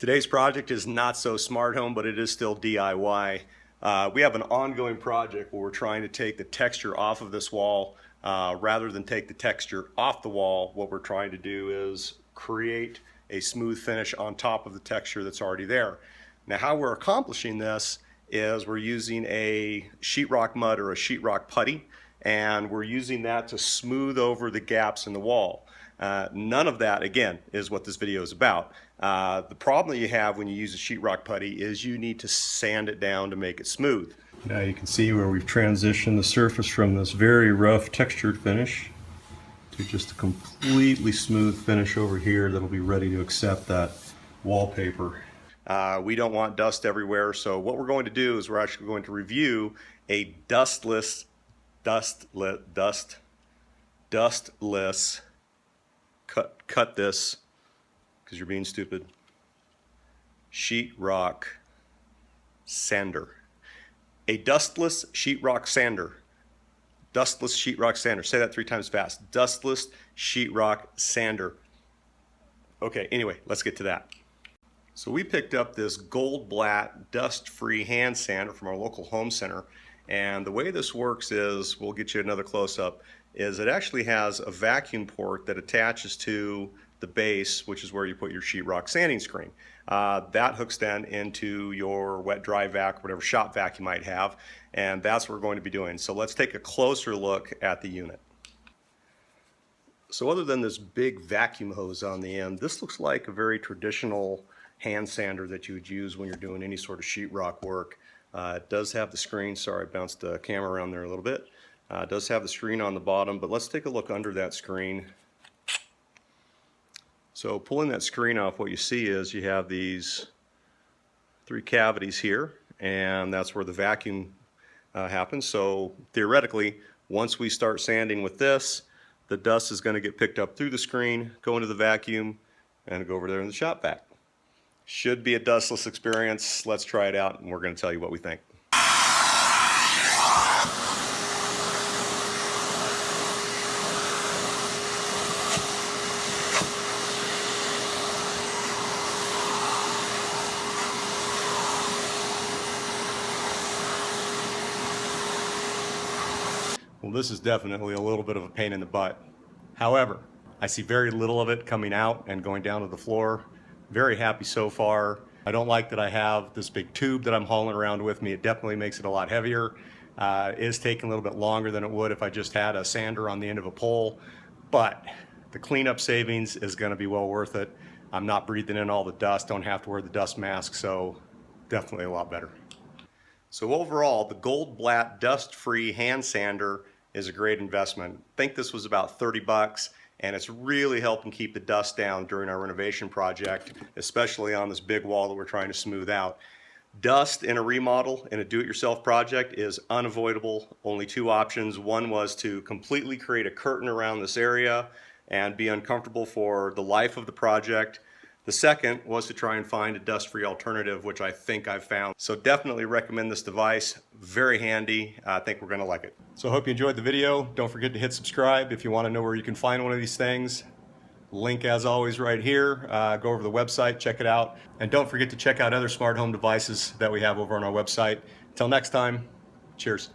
Today's project is not so smart home, but it is still DIY. We have an ongoing project where we're trying to take the texture off of this wall. Rather than take the texture off the wall, what we're trying to do is create a smooth finish on top of the texture that's already there. Now, how we're accomplishing this is we're using a sheetrock mud or a sheetrock putty, and we're using that to smooth over the gaps in the wall. None of that, again, is what this video is about. The problem that you have when you use a sheetrock putty is you need to sand it down to make it smooth. Now you can see where we've transitioned the surface from this very rough textured finish to just a completely smooth finish over here that'll be ready to accept that wallpaper. We don't want dust everywhere, so what we're going to do is we're actually going to review a dustless cut this, because you're being stupid, sheetrock sander. A dustless sheetrock sander. Dustless sheetrock sander. Say that 3 times fast. Dustless sheetrock sander. Okay, anyway, let's get to that. So we picked up this Goldblatt dust-free hand sander from our local home center, and the way this works is, we'll get you another close-up, is it actually has a vacuum port that attaches to the base, which is where you put your sheetrock sanding screen. That hooks then into your wet dry vac, whatever shop vac you might have, and that's what we're going to be doing. So let's take a closer look at the unit. So other than this big vacuum hose on the end, this looks like a very traditional hand sander that you would use when you're doing any sort of sheetrock work. It does have the screen, sorry I bounced the camera around there a little bit. It does have the screen on the bottom, but let's take a look under that screen. So pulling that screen off, what you see is you have these 3 cavities here, and that's where the vacuum happens. So theoretically, once we start sanding with this, the dust is going to get picked up through the screen, go into the vacuum, and go over there in the shop vac. Should be a dustless experience. Let's try it out, and we're going to tell you what we think. Well, this is definitely a little bit of a pain in the butt. However, I see very little of it coming out and going down to the floor. Very happy so far. I don't like that I have this big tube that I'm hauling around with me. It definitely makes it a lot heavier. It is taking a little bit longer than it would if I just had a sander on the end of a pole, but the cleanup savings is going to be well worth it. I'm not breathing in all the dust, don't have to wear the dust mask, so definitely a lot better. So overall, the Goldblatt dust-free hand sander is a great investment. I think this was about 30 bucks, and it's really helping keep the dust down during our renovation project, especially on this big wall that we're trying to smooth out. Dust in a remodel, in a do-it-yourself project, is unavoidable. Only 2 options. One was to completely create a curtain around this area and be uncomfortable for the life of the project. The second was to try and find a dust-free alternative, which I think I've found. So definitely recommend this device. Very handy. I think we're going to like it. So I hope you enjoyed the video. Don't forget to hit subscribe if you want to know where you can find one of these things. Link, as always, right here. Go over to the website, check it out. And don't forget to check out other smart home devices that we have over on our website. Until next time, cheers.